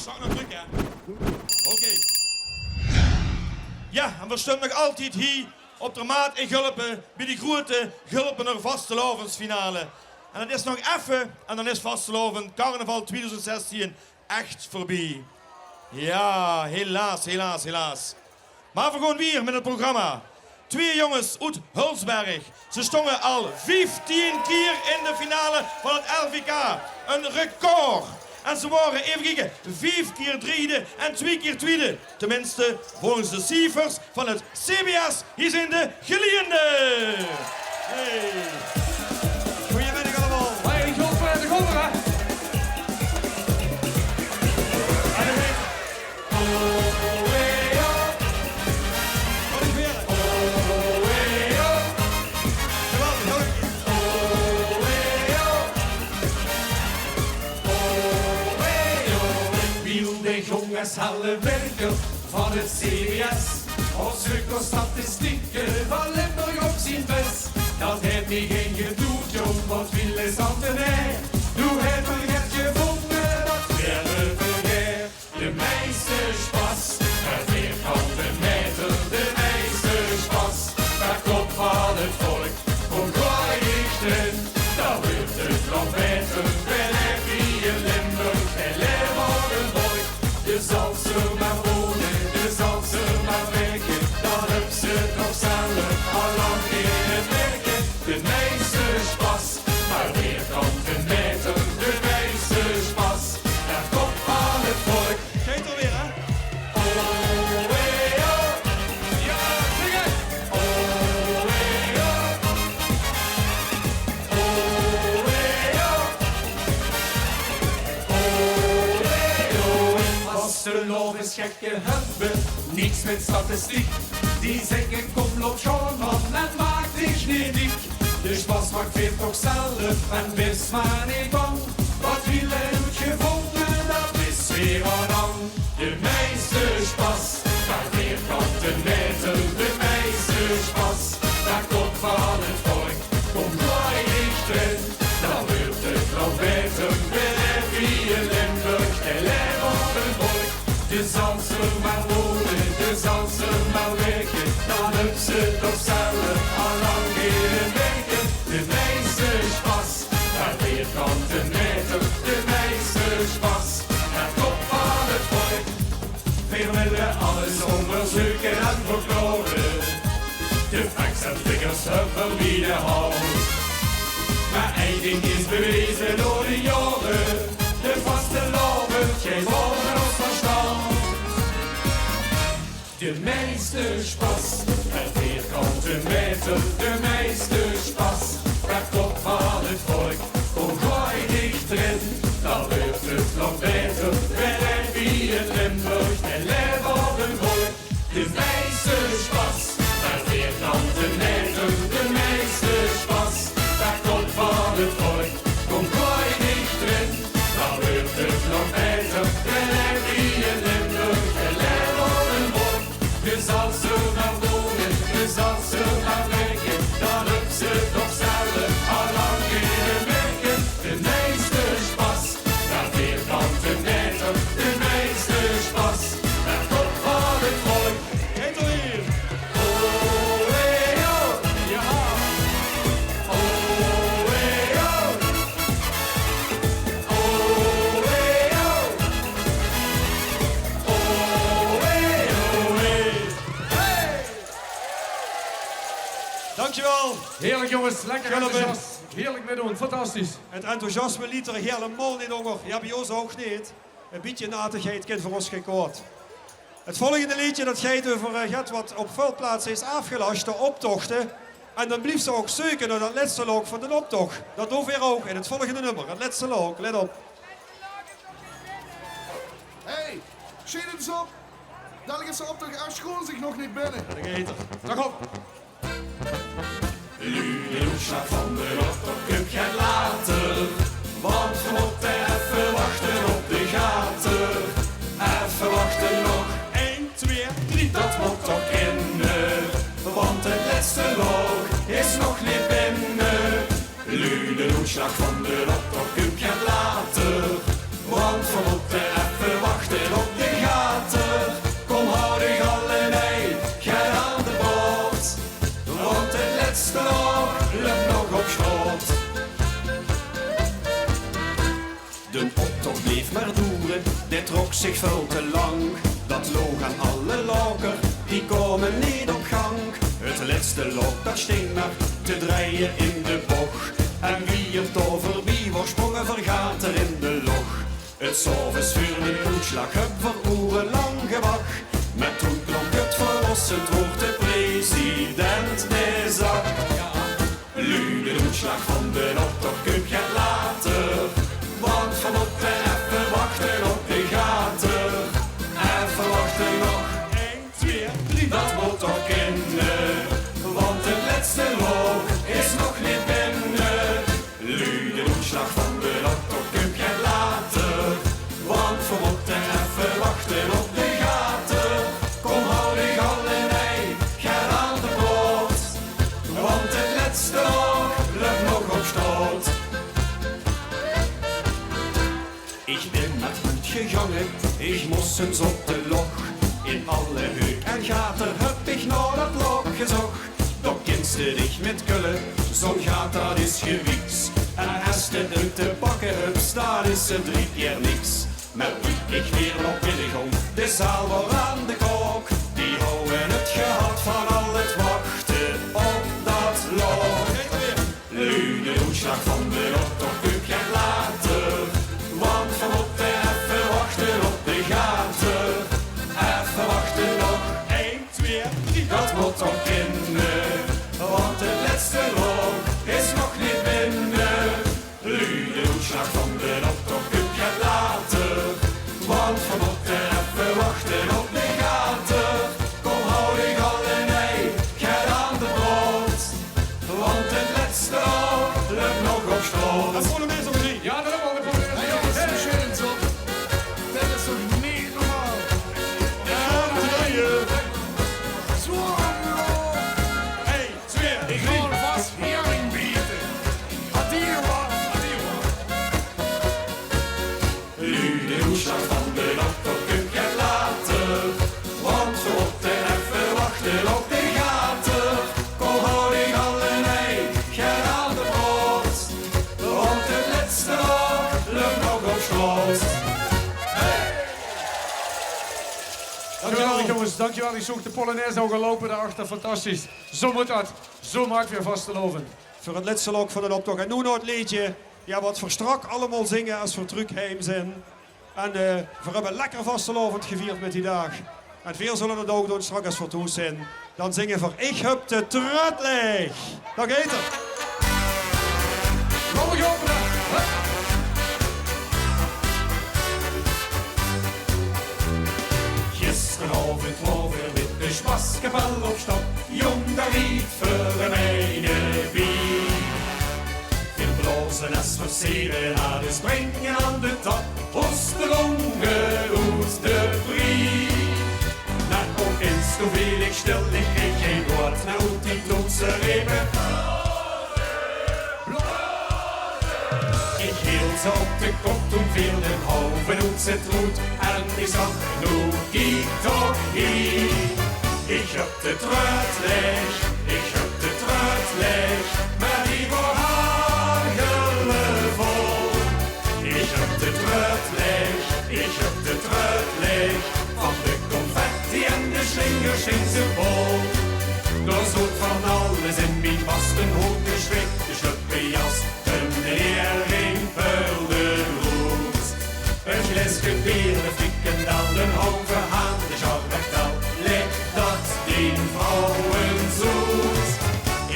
zag nog druk, hè? Oké. Ja, en we staan nog altijd hier op de Markt in Gulpen bij de Groeëte Gulpener Vastelaoves Finale. En het is nog even en dan is vastelovend Carnaval 2016 echt voorbij. Ja, helaas, helaas, helaas. Maar we gaan weer met het programma. 2 jongens uit Hulsberg. Ze stonden al 15 keer in de finale van het LVK. Een record. En ze waren, even kijken, 5 keer derde en 2 keer tweede. Tenminste, volgens de cijfers van het CBS. Hier zijn de geleerden. Hey. Goedemiddag allemaal. Hey, Gulpen, de Gulpen, hè? Jongens, alle werken van het CBS. Als statistieken van Limburg op zijn best. Dat heeft niet geen gedoe, jong, wat wil is aan de mij. Doe het maar het gevonden, dat willen we. De meesterspas, het vierkante meter, de meesterspas. Daar komt van het volk, kom gooi dichten. Daar wordt het nog beter, ben ik hier in Limburg en leer worden volk. Je zal ze maar wonen, je zal ze maar werken. Dan heb ze nog zelf al lang in het werken. De meesterspas, maar weer komt de meter. De meesterspas, daar komt van het volk. Geet alweer, hè? Oh, hey, oh. Ja, zing het. Oh, hey, oh. Oh, hey, oh. Oh, hey, oh. Vastelovens gekken hebben niets met statistiek. Die zeggen kom loop gewoon op en maak dich niet dik. Dus pas maakt weer toch zelf en wees maar niet bang. Wat wil hij goed gevonden, dat is weer aan hang. De meesterspas, daar weer komt de meter. De meesterspas, daar komt van het volk. Kom gooi dichterin, dan wordt het nog beter. Ben wie in Limburg, en leer op een volk. Je zal ze maar wonen, je zal ze maar werken. Dan heb ze toch zelf al lang in het werken. De meesterspas, daar weer komt de meter. De meesterspas, daar komt van het volk. We willen alles onderzoeken en verkloren. De facts en figures hebben wie de houdt. Maar één ding is bewezen door de jaren. De vastelovend, geen woorden ons verstand. De meesterspas, het vierkante meter. De meesterspas, daar komt van het volk. Kom gooi dichterin, dan wordt het nog beter. Ben ik wie in Limburg en leef op een volk. De meesterspas, daar vierkante meter. De meesterspas, daar komt van het volk. Kom gooi dichterin, dan wordt het nog beter. Ben ik wie in Limburg en leef op een volk. Je zal ze maar wonen, je zal ze maar werken. Dan heb ze toch zelf al lang in het werken. De meesterspas, daar vierkante meter. De meesterspas, daar komt van het volk. Geet alweer. Oh, hey, oh. Ja. Oh, hey, oh. Oh, hey, oh. Oh, hey, oh, hey. Hey! Dankjewel. Heerlijk, jongens. Lekker Gulpen. enthousiast. Heerlijk meedoen. Fantastisch. Het enthousiasme liet er helemaal niet onder. Ja, bij ons ook niet. Een beetje natigheid kent voor ons geen kwaad. Het volgende liedje dat gaat over gaat wat op veel plaatsen is afgelast, de optochten. En dan blijft ze ook zoeken naar dat laatste lok van de optocht. Dat doen we weer ook in het volgende nummer. Het laatste lok, let op. Hey, schiet eens op. Dadelijk is de optocht schoon zich nog niet binnen. De geter. Dag op. Ludeloeslag van de Rotterdam gaat later. Want we moeten even wachten op de gaten. Even wachten nog. 1, 2, 3. Dat moet toch in. Want het laatste loog is nog niet binnen. Ludeloeslag van de Rotterdam gaat later. Want we moeten even wachten trok zich veel te lang. Dat loog aan alle loker, die komen niet op gang. Het laatste lok dat sting nog te draaien in de bocht. En wie het over wie wordt sprongen vergaat er in de log. Het zovensvuurde uitslag heb voor urenlang gewacht. Maar toen klonk het verlossend woord de president de zak. Luide uitslag van de Ottercup gaat later. Want we moeten even wachten op de gaten. Even wachten nog 1, 2, 3. Dat moet toch kinderen. Want de laatste loop is nog niet binnen. Luide uitslag van de Ottercup gaat later. Want we moeten even wachten op de gaten. Kom hou de galenij, ga aan de boot. Want het laatste loop blijft nog op stoot. Ik ben met goed gegangen, ik moest eens op de log. In alle heuk en gaten heb ik naar dat log gezocht. Doch kindste dich met kullen, zo'n gat dat is gewiks. En als je uit te pakken hebt, staat is er 3 keer niks. Maar ik weer op binnenkom, de zaal wordt aan de kook. Die houden het gehad van al het wachten op dat log. Luide uitslag van de Ottercup gaat later. Want we moeten even wachten op de gaten. Even wachten nog 1, 2, 3. Dat moet toch kinderen. Want de laatste log is nog niet binnen. Luide uitslag van de Ottercup gaat later. Want we moeten even wachten op de gaten. Kom hou de galenij, ga aan de boot. Want de laatste log lukt nog op stoot. En voor de mensen om 3. Ja, dat hebben we al Hey jongens, de shades op. Dat is toch niet normaal? Zwaar! 1, 2, Ik hoor vast hearing bieden. Adieu, wat. Luide uitslag van de Ottercup gaat later. Want we moeten even wachten op de gaten. Kom hou de galenij, ga aan de boot. Want het laatste log lukt nog op schoot. Dankjewel jongens, dankjewel. Ik zoek de Polonaise al gelopen daarachter, fantastisch. Zo moet dat, zo maakt weer vastelovend. Voor het laatste lok van de optocht. En nu nog het liedje. Ja, wat voor strak allemaal zingen als we terugheim zijn. En we hebben lekker vastelovend gevierd met die dag. En veel zullen het ook doen straks als we toe zijn. Dan zingen we Ik heb de trut leeg. Dag eten. Kom ik openen. Gisteravond was weer met de spaskapel op stap. Jong, daar riet voor mijn bier. Veel blazen als versieren naar de springen aan de tap. Ons de longen uit de brie. Na ook eens toen viel ik stil, ik kreeg geen woord. Nou die toetse repen. Ik hield ze op de kop, toen viel de halve uit het roet. En ik zag genoeg, ik toch hier. Ik heb de trut leeg, ik heb de trut leeg. Maar die wordt hagelvol. Ik heb de trut leeg, ik heb de trut leeg. Van de confetti en de slingers in zijn bol. Door zoet van alles in mijn vasten hoek geschrikt. De schuppenjas, een hering, peuldenroet. Een glasje bier, de frikandel, een halve haan, de charbectel. Ligt dat die vrouwen zoet.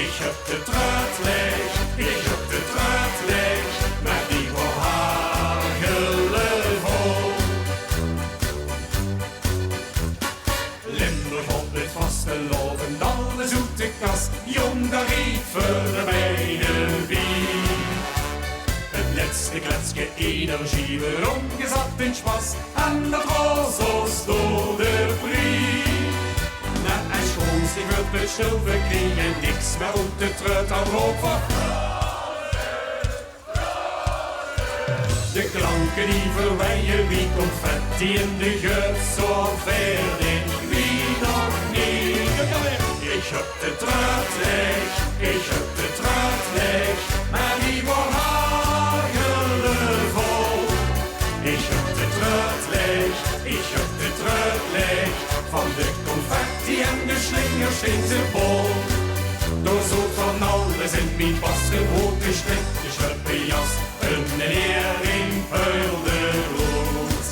Ik heb de trut leeg, ik heb de trut leeg. Maar die wordt hagelvol. Limburg op het vastelovend, alle zoete kast. Jong, daar riet voor mijn bier. Het laatste kletsje energie weer omgezet in spas. En dat was ons door de prie. Na een schoonstig op het stil, we kregen niks meer uit de trut aan rook van. De klanken die verwijen, wie confetti in de geur, zo verder wie nog niet. Ik heb de trut leeg, ik heb de trut leeg, maar die wordt hagelvol. Ik heb de trut leeg, de confetti en de slingers steeds te bol. Door zo van alles in mijn passen hoog gestrikte schulpenjas, een lering vuilde rood.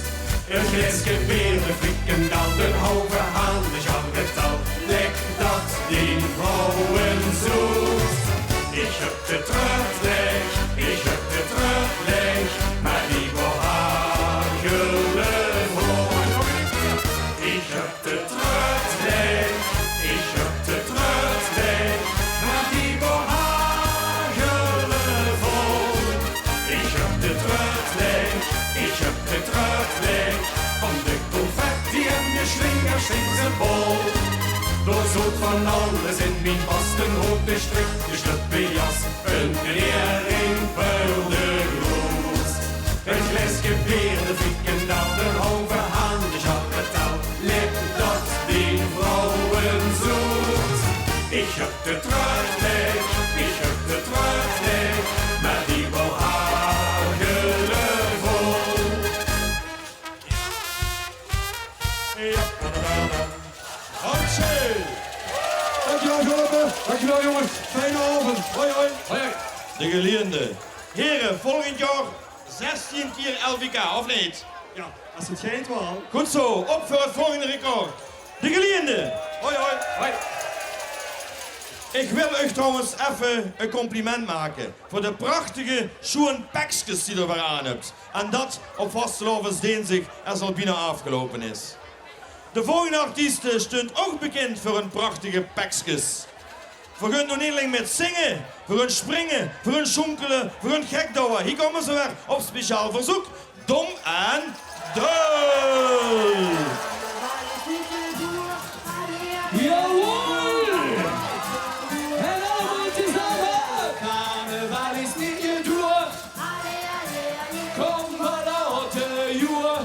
Een grijsje beerde frikandel, de halve haan, de jarretal, lek dat die vrouwen zoet. Ik heb de terugleg, ik heb de terugleg, maar die behagelen voor. Ik heb de terugleg, ik heb de terugleg, maar die behagelen voor. Ik heb de terugleg, ik heb de terugleg, van de confetti en de slingers in zijn bol. Door zoet van alles in mijn vasten hoofd de strik, de sluppenjas, een lering vuilde roos. Een glasje bier, de frikandel, de halve haan, de jarretal, lip dat die vrouwen zoet. Ik heb de terugleg, ik heb de terugleg, maar die wou hagelen vol. Dankjewel Gulpen. Dankjewel jongens. Fijne avond. Hoi hoi. Hoi. De geleerde. Heren, volgend jaar 16 keer LVK, of niet? Ja, als het schijnt wel. Goed zo, op voor het volgende record. De geleerde. Hoi hoi. Hoi. Ik wil u trouwens even een compliment maken voor de prachtige schoen pakjes die u weer aan hebt. En dat op Vastelaovesdinsdag als al bijna afgelopen is. De volgende artiesten stond ook bekend voor hun prachtige pakjes. Voor hun toneling met zingen, voor hun springen, voor hun schonkelen, voor hun gekdouwen. Hier komen ze weer op speciaal verzoek. Dom en deel. Jawohl! En allemaal tezamen! Carnaval is niet je door. Kom maar laten, joe.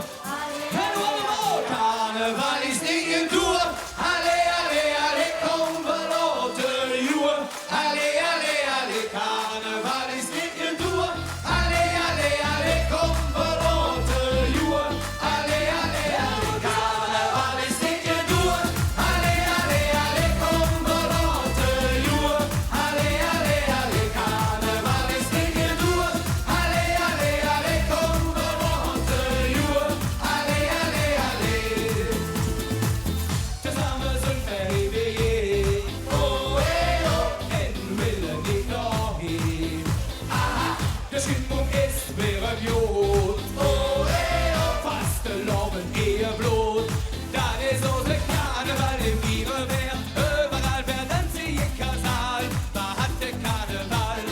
En allemaal! Carnaval is niet je door. Allee, allee, allee, kom maar laten, joe. Allee, allee, allee, carnaval is niet je door. Allee, allee, allee, kom maar laten, joe. Allee, allee, allee, carnaval is niet je door. Allee, allee, allee, kom maar laten, joe. Allee, allee, allee, carnaval is niet je door. Allee, allee, allee, kom maar laten, joe. Allee, allee, allee. Tezamen zijn wij weer. Oh, hey, oh, en willen niet nog heen. Aha, de schietboom is weer op jood. Oh, hey, oh, vastelovend eer bloot. Dat is onze carnaval in iedere weer. Overal werden ze in kazaal. Waar had de carnaval?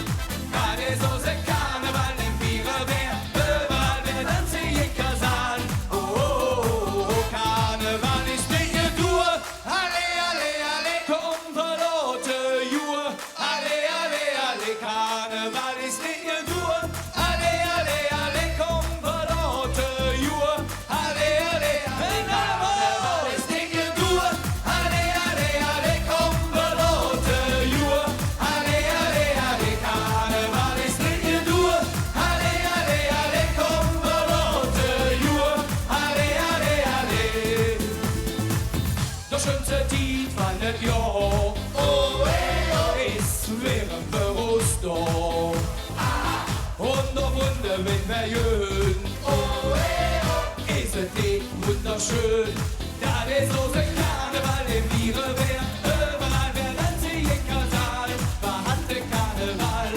Dat is onze carnaval in iedere weer. Overal werden ze in kazaal. Oh, oh, oh, oh, carnaval is niet je doer. Allee, allee, allee, kom verloten, joe. Allee, allee, allee, carnaval is niet je doer. Allee, allee, allee, kom verloten, joe. Allee, allee, allee, carnaval is niet je doer. Allee, allee, allee, kom verloten, joe. Allee, allee, allee, carnaval is niet je doer. Allee, allee, allee, kom verloten, joe. Allee, allee, allee. De schönste tijd van het jaar, oh, hey, oh, is weer een verroesting. Wonder wenn wir jön, oh, hey, oh, is het niet wunderschön. Dat is onze carnaval in iedere weer. Overal werden ze in kazaal. Waar had de carnaval?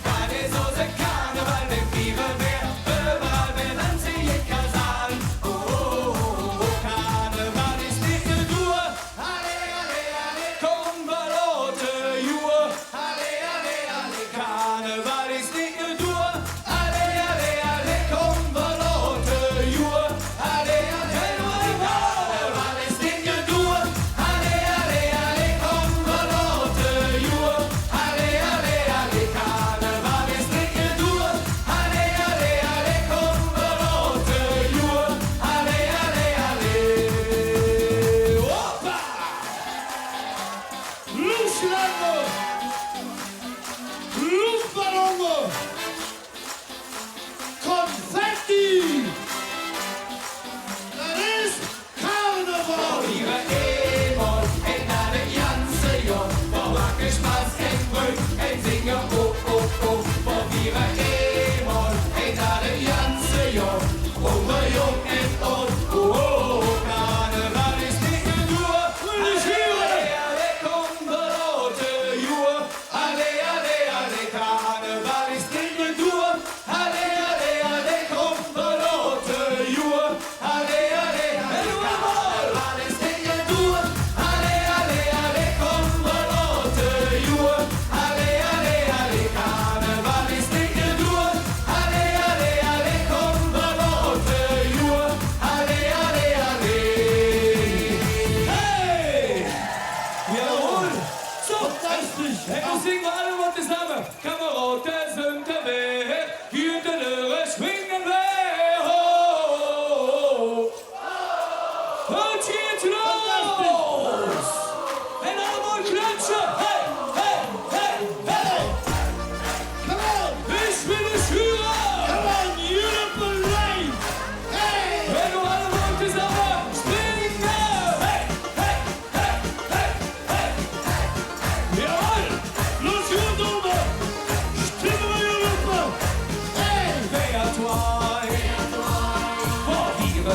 Dat is onze carnaval in iedere weer. Overal werden ze in kazaal. Oh, oh, oh, oh, carnaval is niet je doer. Allee, allee, allee, kom maar laten, joe. Allee, allee, allee, carnaval is niet je doer. Allee, allee, allee, kom maar laten, joe. Allee, allee, allee, carnaval is niet je doer. Allee, allee, allee.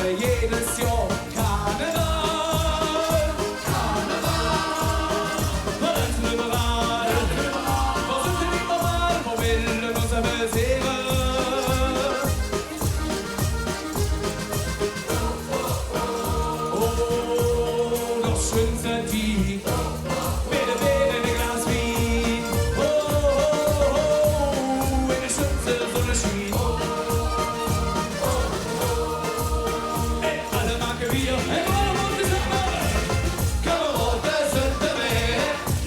jedes Jahr Karneval. Karneval, das liberal. Was ist denn nicht normal? Wo will uns amüsieren? Oh, noch schön sind die. Bitte, bitte, ein Glas Wein. Oh, oh, oh, in der Schütze so eine Schien. Ey, alle Marke wir, hey, warum ist das mal? Kameraden sind dabei,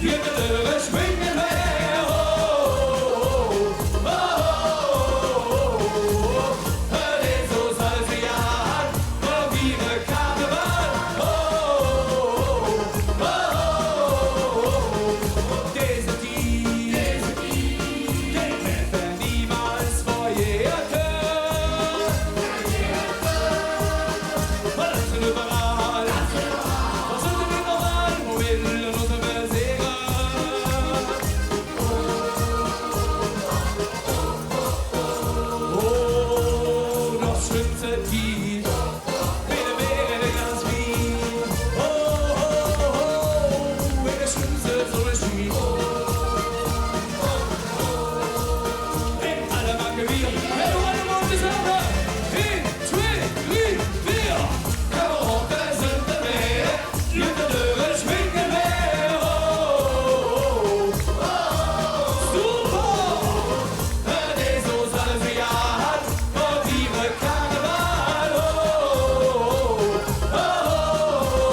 wir Döre schwingen her. Oh, oh, oh, oh, oh, hör den so salve Jahr, oh, wie ne Karneval. Oh, oh, oh, oh, diese die, den werden niemals verjährt. Was ist überall? Was ist denn normal? Wo will uns amüsieren? Oh, noch schön sind die. Bitte, bitte, ein Glas Wein. Oh, oh, oh, in der Schütze so eine Schien. Ey, alle Marke wir, hey, du alle Mund ist aber. 1, 2, 3, 4. Kameraden sind dabei, wir Döre schwingen her. Oh, oh, oh, super. Det så salve Jahr, oh, wie ne Karneval. Oh, oh,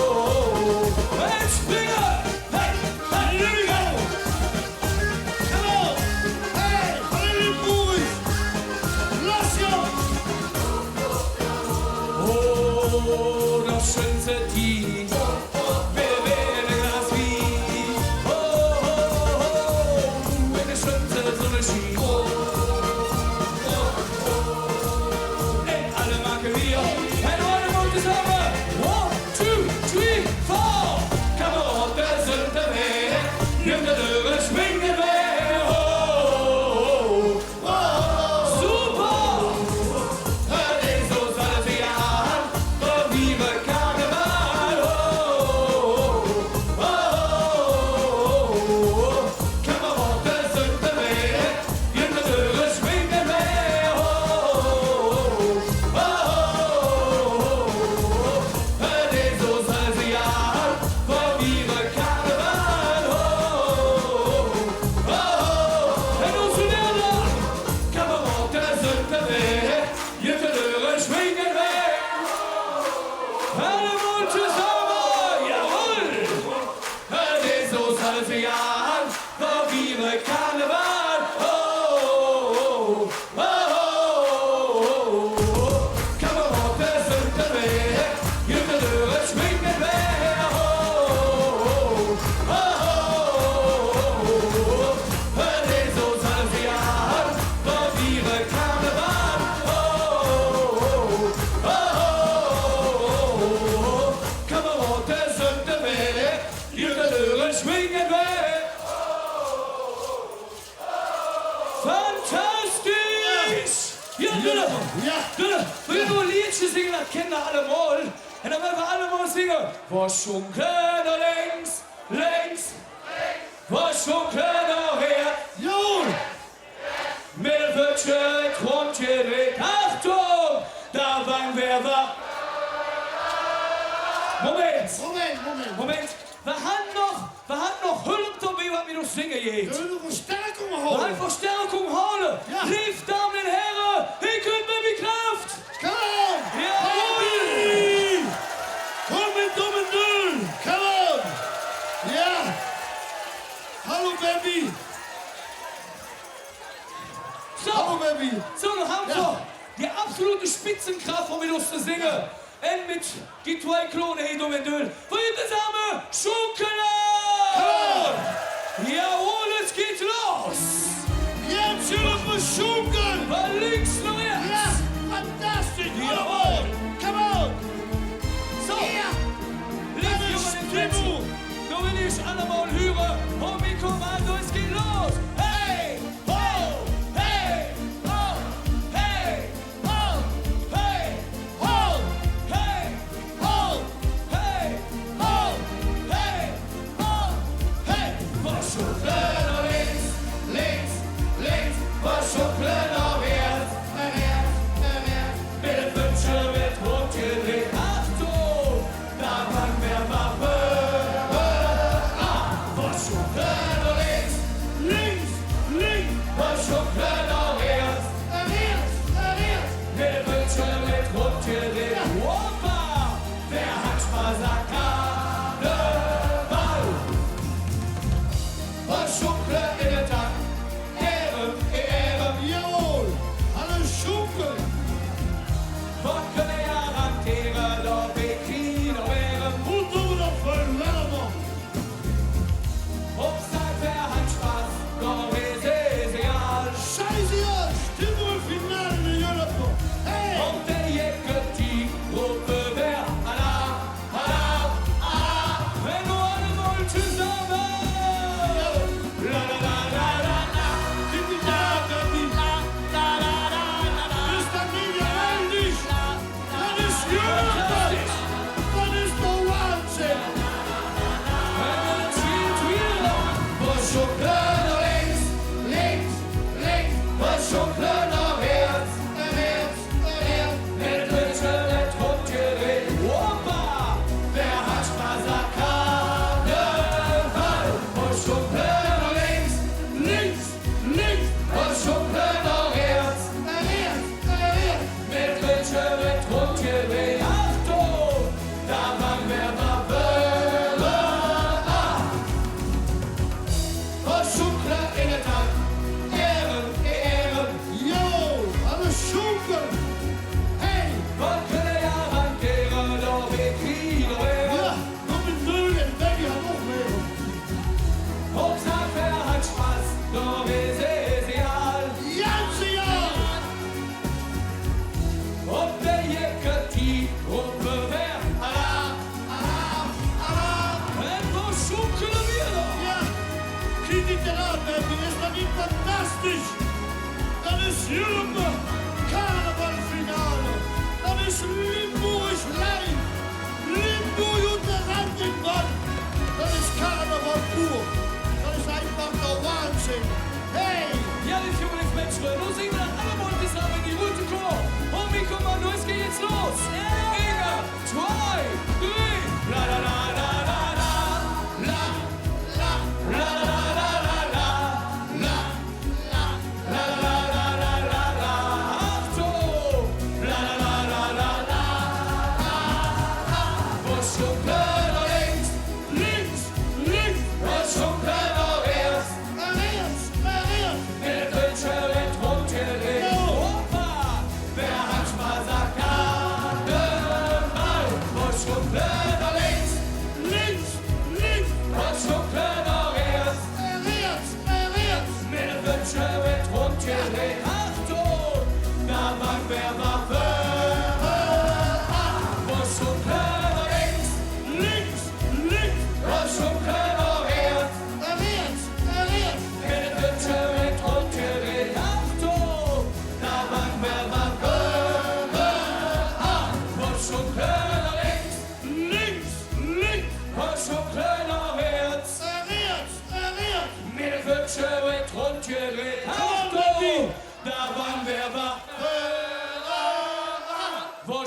oh, hey, Springer, hey, hey, here we go. Come on, hey, alle Boys, lass ja. Oh, noch schön sind die. Bitte, bitte, ein Glas Wein. Oh, oh, oh, in der Schütze so eine Schien. Ey, alle Marke wir, hey, du alle Mund ist aber. 1, 2, 3, 4. Kameraden sind dabei, wir Döre schwingen her. Oh, oh, oh, super. Det så salve Jahr, oh, wie ne Karneval. Oh, oh, oh, Kameraden sind dabei, wir Döre schwingen her. Oh, oh, oh, det så salve Jahr, oh, wie ne Karneval. Oh, oh, hey, du Studerende, Kameraden sind dabei, wir Döre schwingen her. Alle Mund zusammen, jawohl! Det så salve Jahr, oh, wie ne Karneval. Oh, oh, oh, Kameraden sind dabei, wir Döre schwingen her. Oh, oh, det så salve Jahr, oh, wie ne Karneval. Oh, oh, Kameraden sind dabei, wir Döre schwingen her. Fantastisch! Ja, bitte! Bitte! Wir nur ein Liedchen singen, das kennen wir alle mal. Und dann werden wir alle mal singen. Was schunken da längs, längs? Was schunken da her? Jul! Mittelwünsche, Grundgerät, Achtung! Da waren wir wach. Moment! Wir haben noch Hülp dabei, was wir noch singen jetzt. Zullen we Verstärkung Wir holen? haben Verstärkung holen. Ja. Lief, Damen und Herren, hier könnt ihr mit Kraft. Come on! Jawohl! Komm mit dummen Null! Come on! Ja! Hallo Baby! Hallo So, Baby! so, dann haben wir die absolute Spitzenkraft, um mit uns zu singen. Und mit die zwei Klone hier dumm und dünn. Wollt ihr zusammen Schunkelen! Jawohl, es geht los! Jetzt zullen we schunken! Von links nach rechts! Ja! Fantastisch! Jawohl! Come on! So! Ja! Lief, Das Junge, ist den Plätzen! Stimmung! Du will ich alle mal hören! Und wie Kommando, es geht los! Hey! Ho! Hey! Ho! Hey! Ho! Hey! Ho! Hey!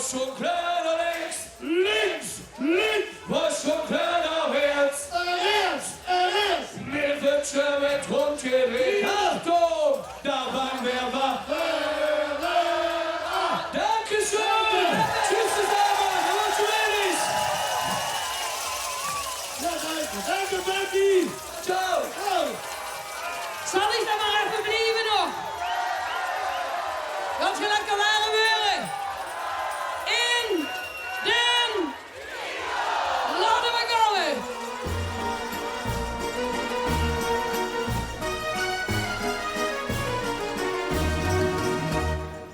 was schon kleiner links, links, links, was schon kleiner rechts, rechts, rechts. Mir wird schon mit rundgedreht. Achtung, da waren wir wach. Dankeschön. Tschüss zusammen. Hallo Ladies. Ja, danke. Danke, Becky. Ciao. Zal ik dan maar even blijven nog? Dat je lekker waren buren. In den... Laten we gaan.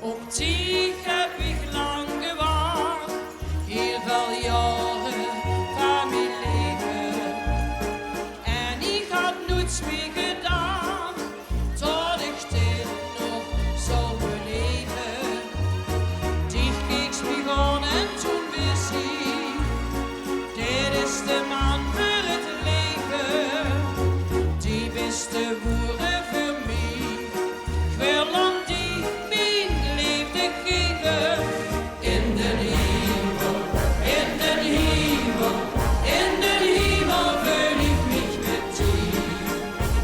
Op die heb ik lang gewacht. Heel veel jaren van mijn leven. En ik had nooit meer gedaan. Tot ik dit nog zou beleven. Die keek spiegel en toen wist ik. Dit is de man voor het leven. Die beste boeren voor mij. Ik wil aan die mijn liefde geven. In de hemel, in de hemel, in de hemel voel ik mich met die.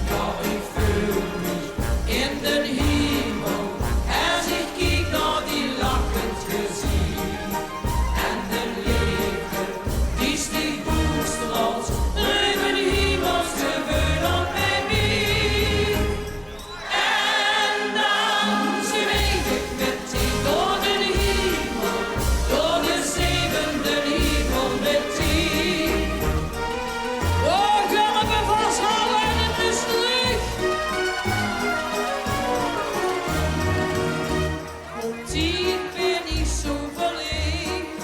Ja, ik voel mich in de hemel. Als ik kijk naar die lachend gezicht. En de liefde, die sticht boestrals. Ruimen hemels gevoel op bij mij. En dan zweef ik met die door de hemel. Door de zevende hemel met die. Oh, Gulpen vasthouden en het is terug. Op die ben ik zo verleefd.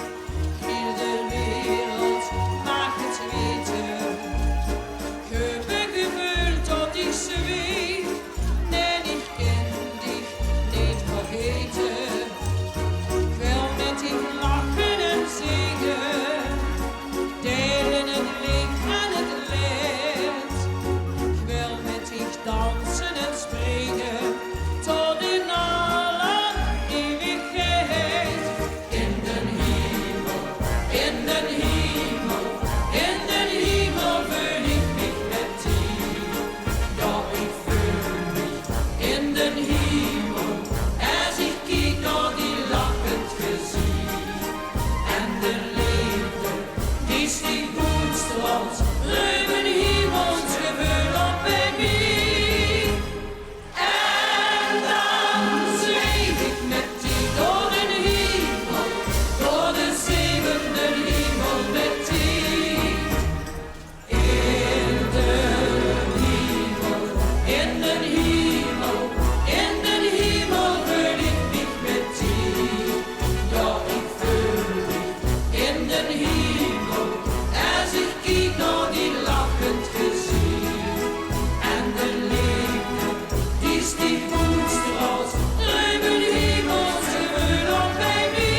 Heel de wereld mag het weten. Ik heb gevoeld dat ik zweef. Nee, ik kan dich niet vergeten. Ik wil met dich lachen en zingen. Delen het licht en het leed. Ik wil met dich dansen en springen. Tot in alle eeuwigheid. In de hemel, in de hemel, in de hemel voel ik mich met die. Ja, ik voel mich in de hemel. Als ik kijk naar die lachend gezicht. En de liefde, die sticht boestrals. Ruimen hemels gevoel op bij mij. En dan zweef ik met die door de hemel. Door de zevende hemel met die. In de hemel, in de hemel, in de hemel voel ik mich met die. Ja, ik voel mich in de hemel. Als ik kijk naar die lachend gezicht. En de liefde, die sticht boestrals. Ruimen hemels gevoel op bij mij.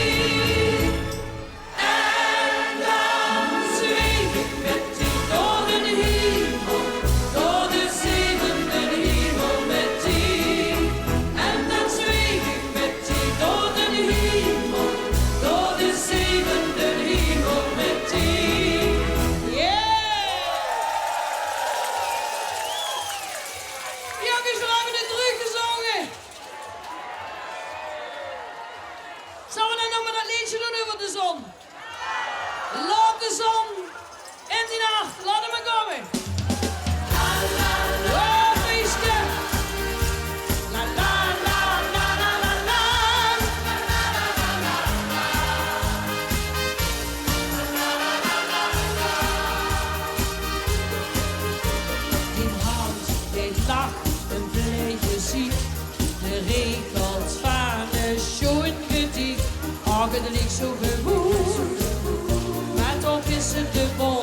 En dan zweef ik met die door de hemel. Door de zevende hemel met die. En dan zweef ik met die door de hemel. Door de zevende hemel met die. Yeah! Jongens, we hebben het teruggezongen. Zullen we dan nog maar dat liedje doen over de zon? Laat de zon in die nacht, laat hem maar komen. Oh, feestje. La la la la la la la. Die hand, die lacht, een blij gezicht. De regelt van een schoon gedicht. Ach, het ligt zo gewoon. Maar toch is het de wonder.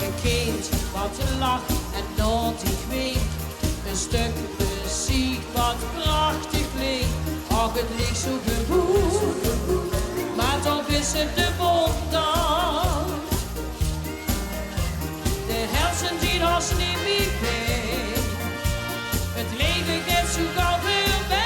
Een kind wat lacht en nodig weet. Een stuk muziek wat prachtig klinkt. Ach, het ligt zo gewoon. Maar toch is het de wonder. De hersen die als niet meer weet. Het leven gaat zo gauw voorbij.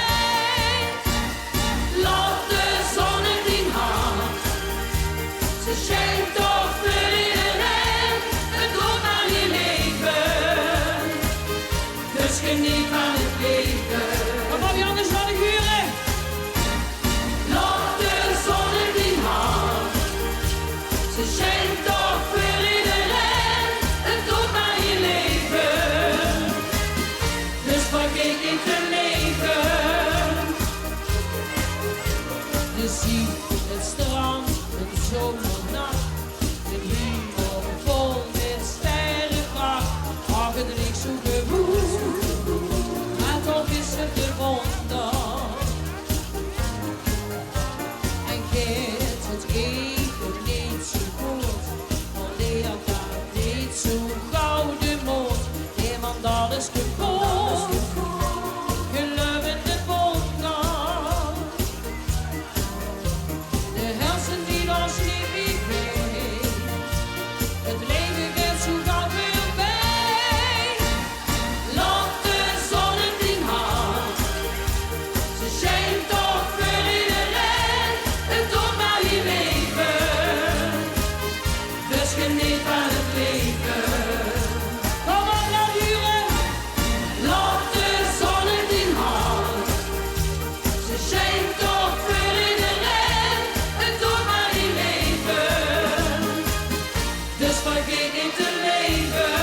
niet te leven. De zee, het strand, een zomernacht. De hemel vol met sterrenpracht. Ach, het is zo gewoed, maar toch is het de wonder. En geeft het even niet zo goed, want die had daar niet zo gouden moed. Iemand alles kapot, geloof in de wonder. De helsen die ons niet meer weet, het leven werd zo gauw voorbij. Laat de zon het in hand, ze schijnt toch voor iedereen. Het doet maar je leven, dus geniet van het leven. Kom op naturen, laat de zon het in hand, ze schijnt toch voor iedereen. Het doet maar je leven, dus vergeet niet te leven.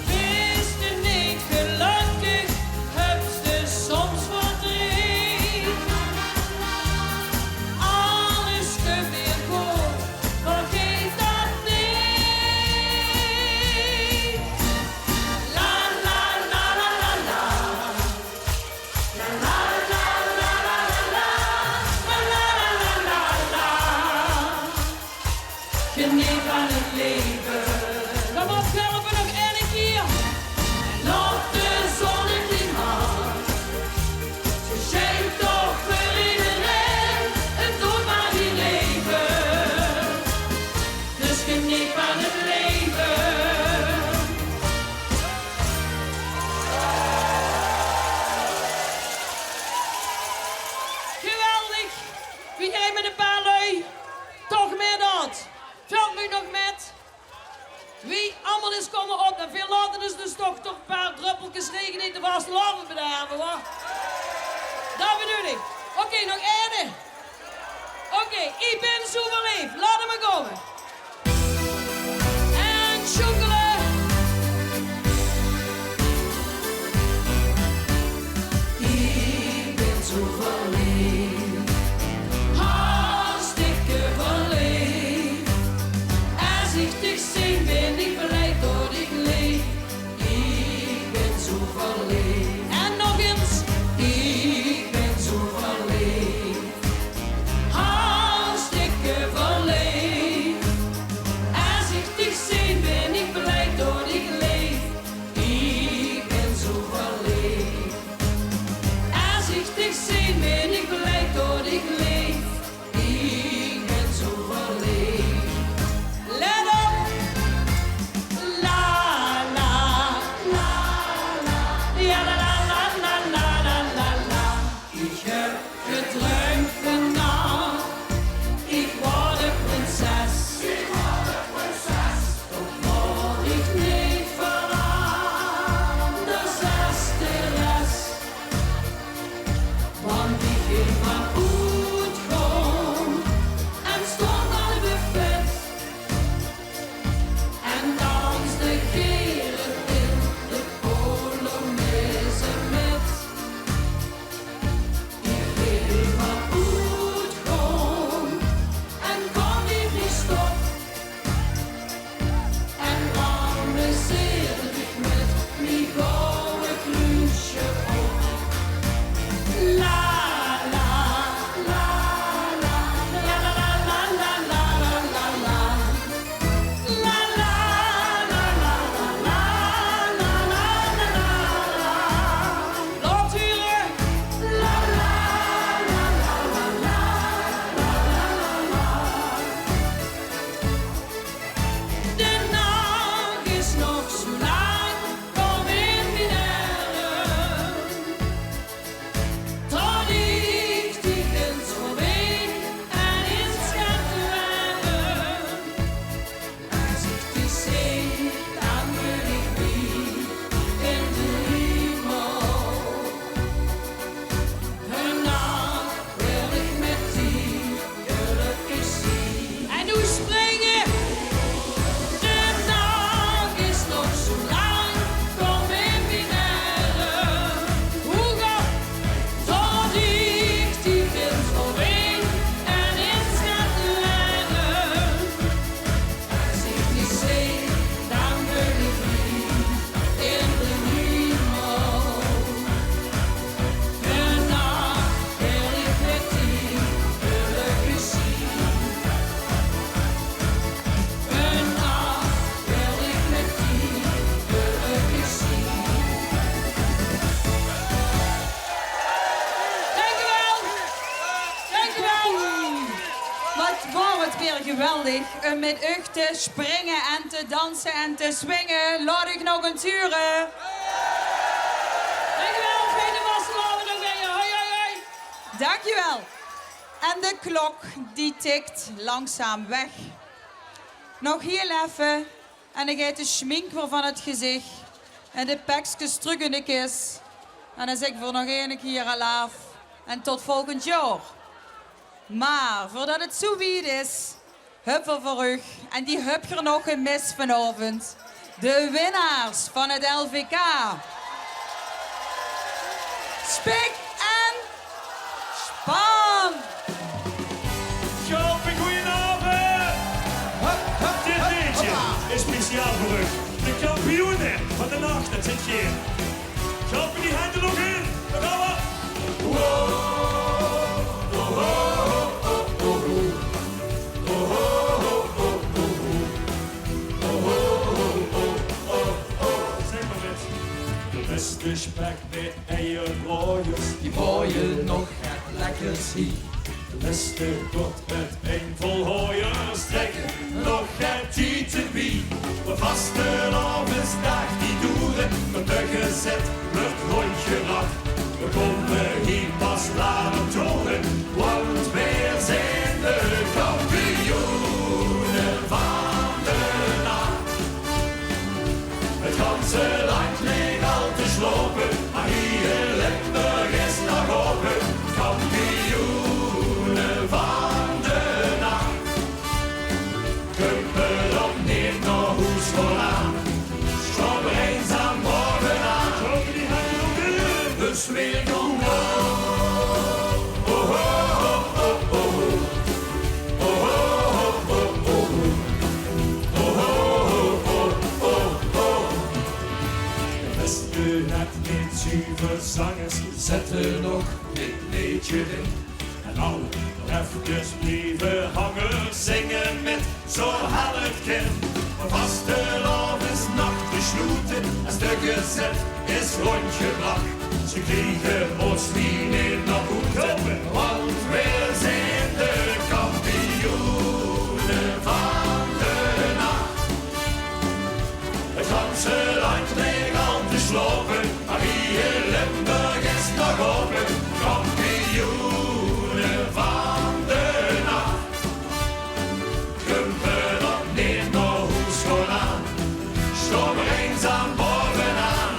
Wees er niet gelukkig, heb je soms verdriet. Alles gebeurt goed, vergeet dat niet. La la la la la la, la la la la la la, la la la la la. Geniet van het leven. Kom op, Gulpen, nog één keer. Laat de zon het in hand, ze schijnt toch voor iedereen. Het doet maar die leven, dus geniet van het leven. Geweldig. Wie jij met een paar lui? Toch meer dat. Vult nu nog met. Wie allemaal is komen op, dan veel later is dus toch een paar druppeltjes regen in de vastelaovend bederven, hoor. Dat bedoel ik. Oké, nog één. Oké, ik ben zo verliefd. Laat hem maar komen. En chocolade. Ik ben zo verliefd. Hartstikke verliefd. Als ik dich zie, ben ik blij dat ik leef. Ik ben zo verliefd. En nog eens. Ik ben zo verliefd. Hartstikke verliefd. Als ik dich zie, ben ik blij dat ik leef. Ik ben zo verliefd. Als ik dich zie, ben ik blij dat ik leef. Ik ben zo verliefd. Let op! La la la la. Ja, geweldig om met u te springen en te dansen en te swingen. Laat ik nog een turen. Dankjewel, fijne vastelaoven nog weer. Hoi, hoi, hoi. Dankjewel. En de klok die tikt langzaam weg. Nog heel even en dan gaat de schmink weer van het gezicht. En de pekjes terug in de kist. En dan zeg ik voor nog één keer Alaaf. En tot volgend jaar. Maar voordat het zo wied is, heb we voor u. En die heb je nog gemist vanavond. De winnaars van het LVK. Spik en span. Gulpen, goedenavond! Dit liedje is speciaal voor u. De kampioenen van de nacht, dat zit hier. Gulpen die handen nog in. Daar gaan we. Zeg maar dit. De beste spek met eierrooiers, die mooie nog het lekker zien. De beste tot het een vol hooiers trekken, nog het eten wie. De vastelavondsdag die doeren, met de gezet, het rondgebracht. We komen hier pas later toren, want wij zijn de kampioenen van de nacht. Het ganse land leek al te slopen, maar hier in Limburg is nog open. Kampioenen van de nacht. Gulpen op neer naar hoes vooraan. Schop er eens aan bovenaan. Schop die handen op in. Dus weer gewoon. Zangers zetten nog dit liedje in. En alle even blijven hangen, zingen met zo hel het kind. Een vastelavondsnacht gesloten, een stuk gezet is rondgebracht. Ze kregen ons niet meer naar boeten, want we zijn de kampioenen van de nacht. Het ganse land leek al te slopen, maar hier in Limburg is nog open. Kampioenen van de nacht. Gulpen op neer naar hoes aan. Stop er eens aan bovenaan.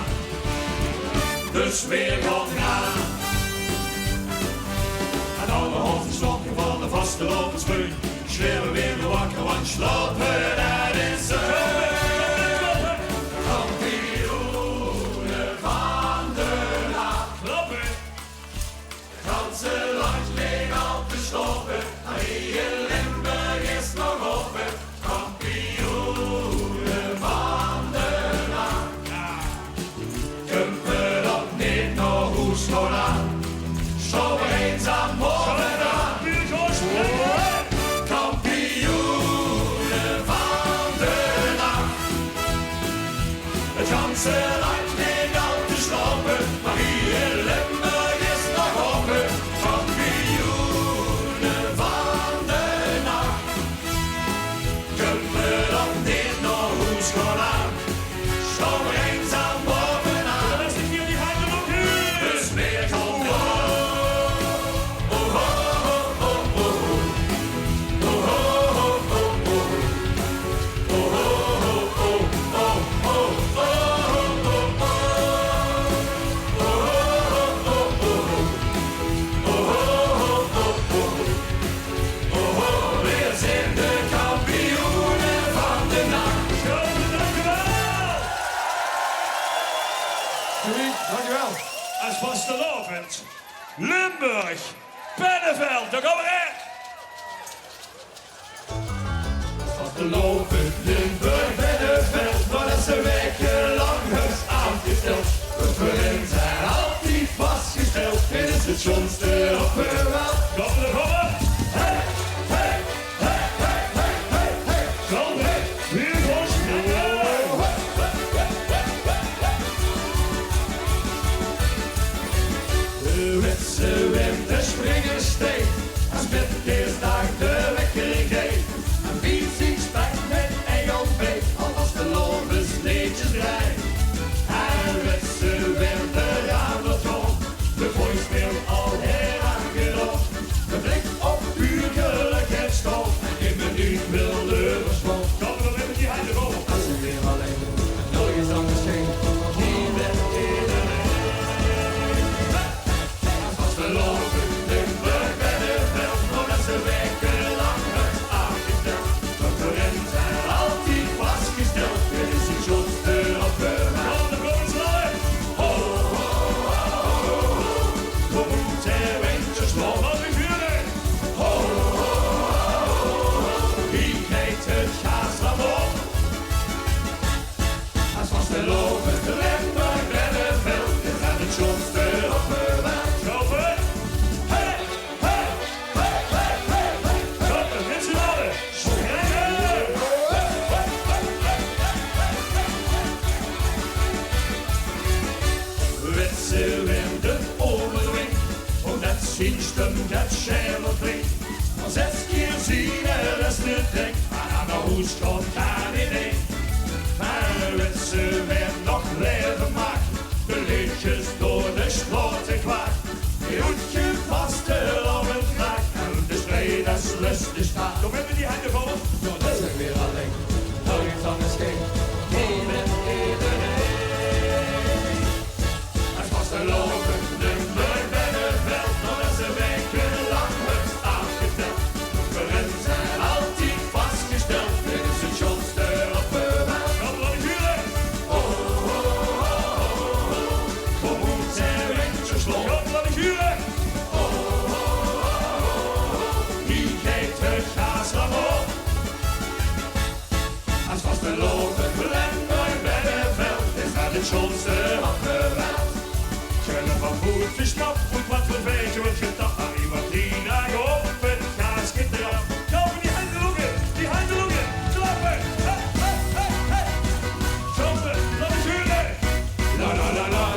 Dus weer gaan gaan. En alle hoofdgestokken van de vastelovensvierder. Schreeuwen weer de wakker, want slapen dat is er. Als vastelovend, Limburg, Penneveld, daar gaan we heen. Vastelovend, Limburg, Penneveld, maar dat is een weken lang heus aangesteld. De voorin zijn altijd vastgesteld, dit is het schoonste op de wereld. Kom er, kom er. Hey, hey, hey, hey, hey, hey, hey. Kom er, hier was de witse wind, de springers steekt, als met de kerstdag de wekker deed. En wie ze weer de overwing. Omdat zijn stem dat schermer klinkt. Maar 6 keer zien er is de dek. Maar aan de hoes komt daar niet heen. Maar het ze weer nog leven maakt. De liedjes door de sloten kwaakt. Je hoeft je vastelovend maakt. En de strijders lustig staat. Kom even die handen vallen. Ja, dat zijn weer alleen. Nooit anders geen. Geen en iedereen. Het vastelovend Limburg bij de veld. Maar dat ze wekenlang het afgeteld. Waarin zijn altijd vastgesteld. Dit is het schoonste op de wereld. Kom laat ik huren. Oh, oh, oh, oh, oh. Kom moet en windjes slot. Kom laat ik huren. Oh, oh, oh, oh. Wie geeft het gaas op? Als vastelovend Limburg bij de veld. Is dat het schoonste op de wereld. Schellen van voet gesnapt, moet wat verwijzen, want je dacht aan iemand die naar je op het gaas schiet eraf. Klappen die handen lopen, klappen, hey, hey, hey, hey. Jumpen, laat het huren. La la la la la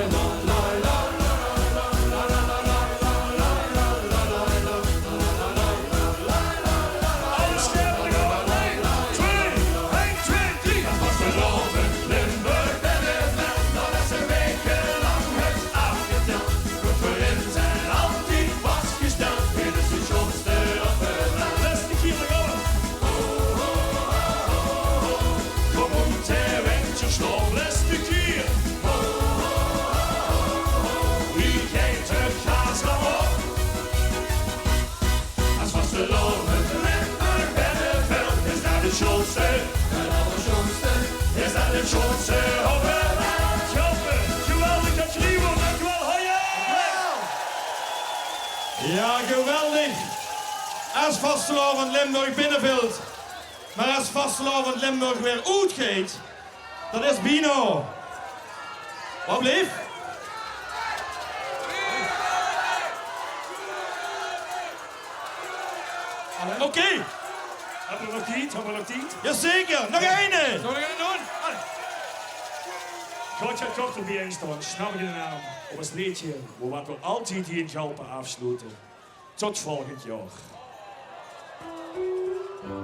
la la la la la la la la la la la la la. Alle scherpen gaan, 1, 2, 3. Dat was de lopen, Limburg bij de veld, dat is een wekenlang het afgeteld. Want voorin zijn altijd vastgesteld, dit is de schoonste op de wereld. Lastig hier gaan. Oh, oh, oh, oh. Kom moet en windjes slot, lastig hier. Oh, oh, oh, oh. Wie geeft het gaas dan op? Als vastelovend Limburg bij de veld, is dat de schoonste, Het allerschoonste. is dat de schoonste op de wereld. Gulpen, geweldig dat jullie wonen, dankjewel, hoi! Ja, geweldig. Als vastelovend Limburg binnenvult. Maar als vastelovend Limburg weer uitgeet, dat is Bino. Wat bleef? Oké, Hebben we nog tijd? Hebben we nog tijd? jazeker. Nog één. Wat gaan we doen? Gaat je toch op je staan, snap je de naam? Op een liedje, wat we altijd hier in Gulpen afsluiten. Tot volgend jaar.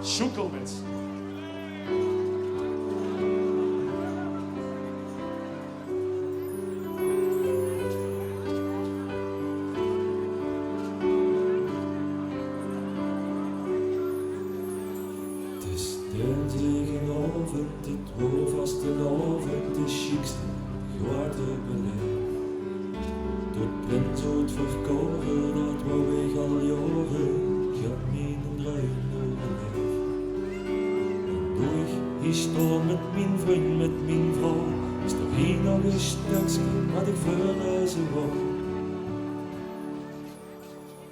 Zoekel met. Het is deel tegenover dit woord vastelovend, de chicste, gewaarde beleid. Door blind uit verkoren, dat wou ik al jaren, gaat mijn druin overleef. En door ik sta met mijn vriend, met mijn vrouw, is er hier nog een stukje wat ik verlezen wou.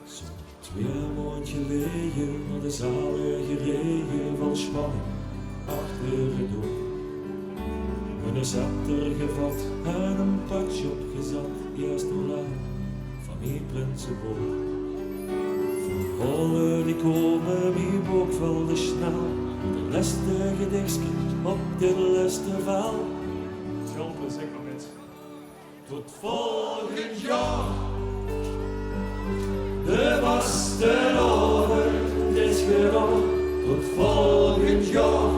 Zo'n 2 maanden geleden naar de zaal gereden van spanning achter het oor. Mijn zat er gevat en een pakje opgezet, eerst door lang van mijn prinsenboom. Van alle die komen, mijn boek vulde snel, de laatste gedichtje op de laatste val. Gulpen, zeg maar met. Tot volgend jaar. De vastelovend is gedaan. Tot volgend jaar.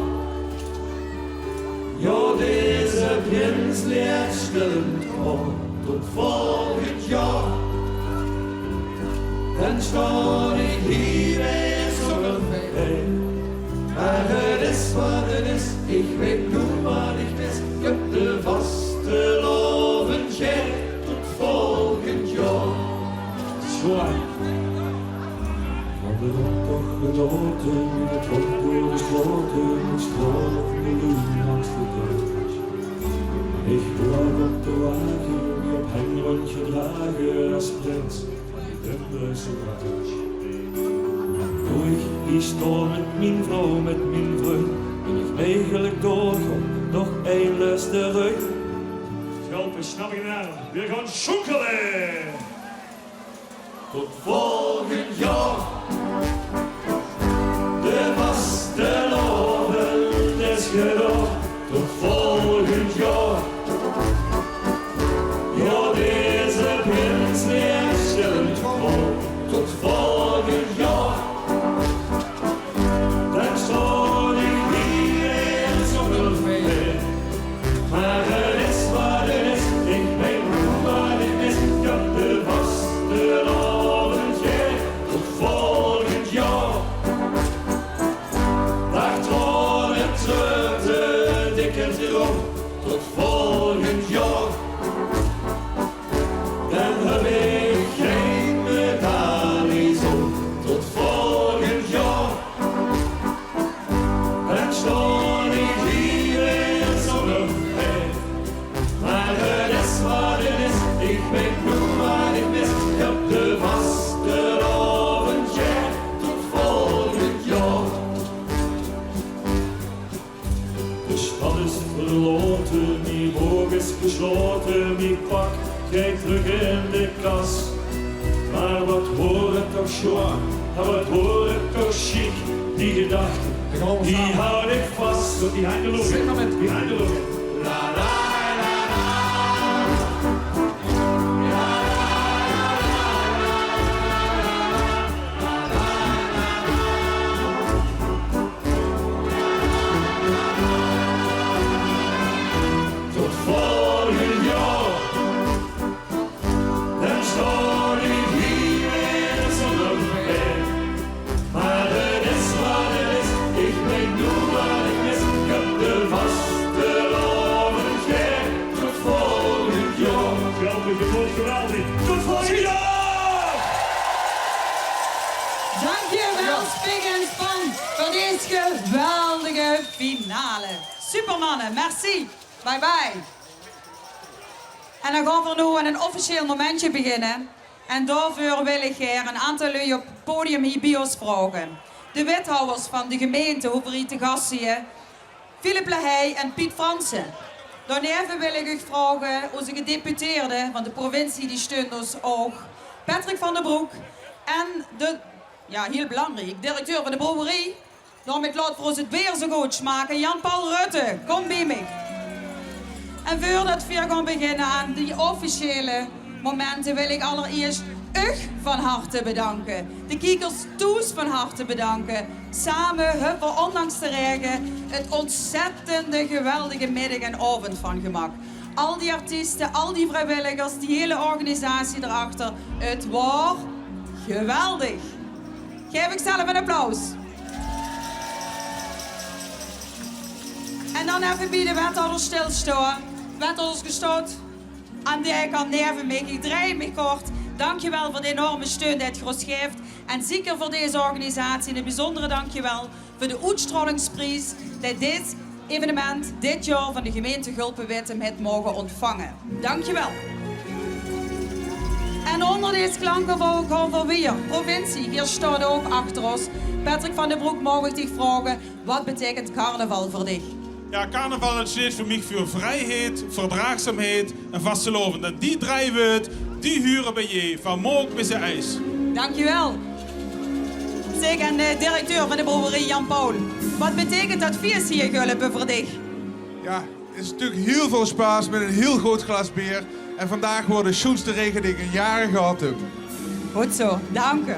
Ja, deze prins leert stillend kwam. Tot volgend jaar. Dan sta ik hier weer zonder bij. Maar het is wat het is, ik weet nu wat ik mis. Ik heb de vastelovend gek tot volgend jaar. Zwaai. Van de rond toch genoten, het wordt doorgesloten, het strolend miljoen langs de deur. Ik wou op de wagen, die op hem rondgedragen als prins van die Limburgse branche. Ik sta met mijn vrouw, met mijn vriend, ben ik eigenlijk doorgaan, nog één les terug. Gulpen, snap je nou? We gaan zoekelen! Tot volgend jaar. De vastelovend is gedaan. Tot volgend jaar. Ja, deze eens weer stillend voor tot volgend jaar. Dan stond ik hier weer zonder veel. Maar het is wat het is, ik weet niet wat het is. Ik heb de vastelavond tot volgend jaar. Daar tronen terug de dikke droom tot volgend jaar. Dan heb ik geen medailles om tot volgend jaar. Dan stond ik hier weer zonder pijn. Maar het is wat het is, ik weet nog wat ik mis. Ik heb de vastelavond tot volgend jaar. De stad is verloten, mijn oog is gesloten, mijn pak kijkt terug in de kas. Maar wat hoor het toch schoon, en wat hoor het toch chic, die gedachten, die houd ik vast. Tot die handen lopen, die handen lopen. La la la la. Tot volgend jaar. Dan stond ik hier weer zonder pijn. Maar het is wat het is, ik weet nu wat ik mis. Ik heb de vastelavond tot volgend jaar. Geweldig, je wordt geweldig. Tot volgend jaar! Dankjewel, Spik en Span, voor deze geweldige finale. Supermannen, merci. Bye bye. En dan gaan we nu aan een officieel momentje beginnen. En daarvoor wil ik hier een aantal jullie op het podium hier bij ons vragen. De wethouders van de gemeente Groeëte Gulpener, Philip Lahey en Piet Fransen. Daarna wil ik u vragen, onze gedeputeerde van de provincie, die steunt ons ook, Patrick van der Broek. En de, ja heel belangrijk, directeur van de brouwerie. Daarmee laat voor ons het weer zo goed maken, Jan-Paul Rutte. Kom bij me. En voordat we gaan beginnen aan die officiële momenten wil ik allereerst u van harte bedanken. De kijkers toes van harte bedanken. Samen hebben we ondanks de regen het ontzettende geweldige middag en avond van gemaakt. Al die artiesten, al die vrijwilligers, die hele organisatie erachter. Het was geweldig. Geef ik zelf een applaus. En dan even bij de wethouders stilstaan. Wethouders gestoot aan die kant neven me. Ik draai me kort. Dankjewel voor de enorme steun die het ons geeft. En zeker voor deze organisatie. En een bijzondere dankjewel voor de uitstralingsprijs die dit evenement dit jaar van de gemeente Gulpen heeft mogen ontvangen. Dankjewel. En onder deze klanken gaan we weer. Provincie, hier staat ook achter ons. Patrick van der Broek, mag ik dich vragen, wat betekent carnaval voor dich? Ja, carnaval het staat voor mij voor vrijheid, verdraagzaamheid en vastelovend. En die drijven het, die huren bij je, van Mook bij zijn ijs. Dankjewel. Zeg, en de directeur van de brouwerie Jan-Paul. Wat betekent dat feest hier Gulpen voor dich? Ja, het is natuurlijk heel veel spaas met een heel groot glas bier. En vandaag wordt de schoonste regen die ik in jaren gehad heb. Goed zo, dank u.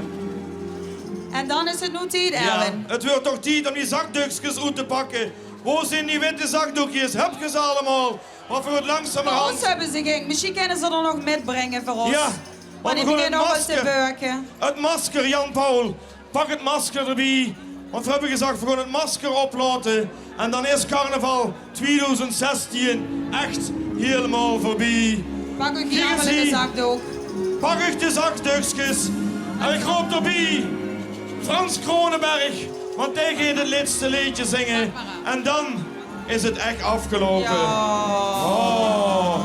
En dan is het nu tijd, Erwin. Het wordt toch tijd om die zakdoekjes uit te pakken. Waar zijn die witte zakdoekjes? Heb je ze allemaal? Wat voor het langzamerhand? Voor ons hebben ze geen. Misschien kunnen ze er nog metbrengen voor ons. Ja. Want ik begin nog eens te beuken. Het masker, Jan-Paul. Pak het masker erbij. Want we hebben gezegd, we gaan het masker oplaten. En dan is carnaval 2016 echt helemaal voorbij. Pak ik hier wel de zakdoek. Pak ik de zakdoekjes. En ik roep erbij Frans Kronenberg. Want hij gaat het laatste liedje zingen. En dan is het echt afgelopen. Ja. Oh.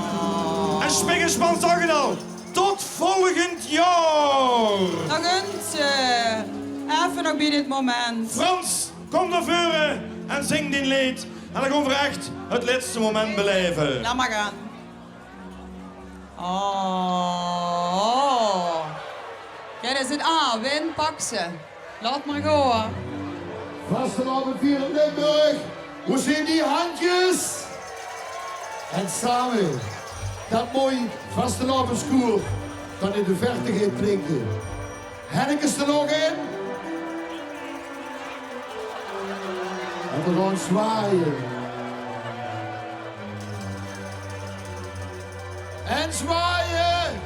En Spik en Span zag het al. Tot volgend jaar. Nog eens. Even nog bij dit moment. Frans, kom naar voren en zing die lied. En dan gaan we echt het laatste moment beleven. Laat maar gaan. Oh. Kijk, dat is het aan. Win, pak ze. Laat maar gaan. Vastelaovesvierder Limburg, hoe zijn die handjes? En samen, dat mooi vastelavondskoor dan in de verte gaat klinken. Hennekes er nog in. En we gaan zwaaien. En zwaaien.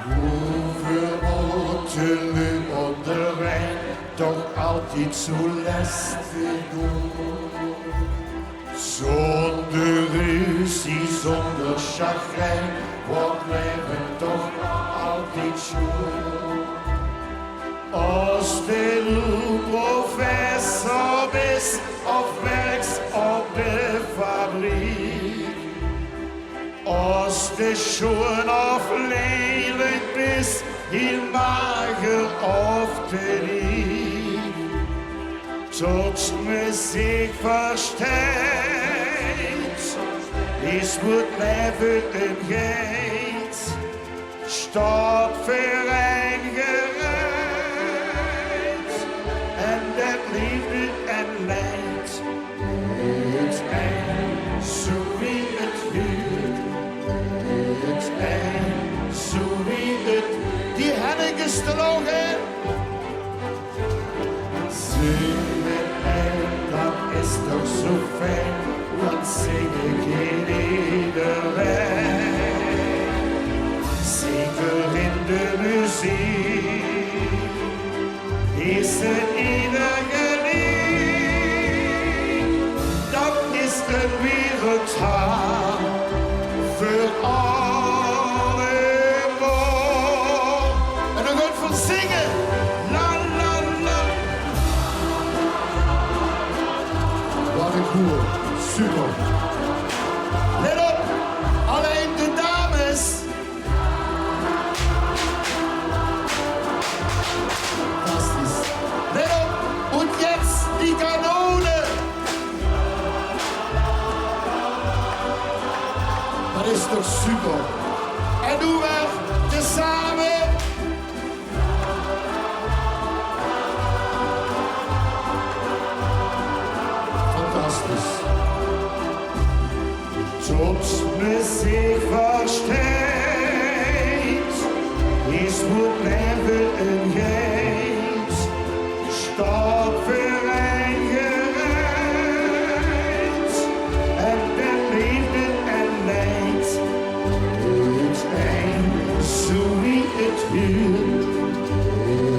Hoeveel moeten onderweg toch altijd zo lastig doen? Zonder ruzie, zonder chagrijn, wordt leven toch altijd schoon. Als de professor is of werkt op de fabriek, als de schoon of lelijk is, heel mager of te lief, tot muziek versteekt, is moet leven een geit, staat verenigd, en dat liefde en leid, het eind, zo wie het huurt, het eind, zo wie het, die hennekes te logen. Zing met mij, dat is toch zo fijn, want zingen geen iedereen. Zeker in de muziek is het iedere lied. Dat is een wereldtaal voor allemaal. En dan gaat van zingen. La la la. Wat een goeie. Super. Let op, alleen de dames. Fantastisch. Let op, und jetzt die Kanone. Dat is toch super. En doen we tezamen. Fantastisch. Tot muziek versteekt, is moet leven een geit, staat vereenigd, en de liefde en leid, het eind, zo wie het huurt,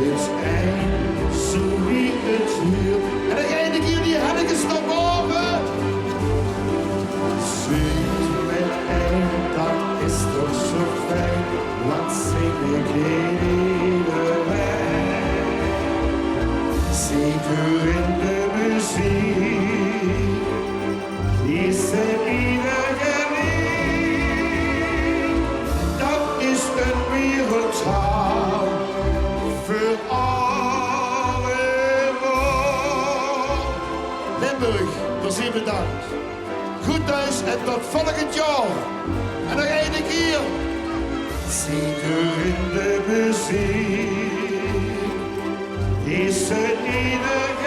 het eind, zo wie het huurt. En dan ga ik hier die hennekes naar boven. Zing met mij, dat is toch zo fijn, want zing ik iedereen. Zeker in de muziek is het iedere lied. Dat is een wereldtaal voor allemaal. Limburg, daar zijn we bedankt. Goed thuis en tot volgend jaar. En dan eindig hier. Zeker in de muziek is het iedere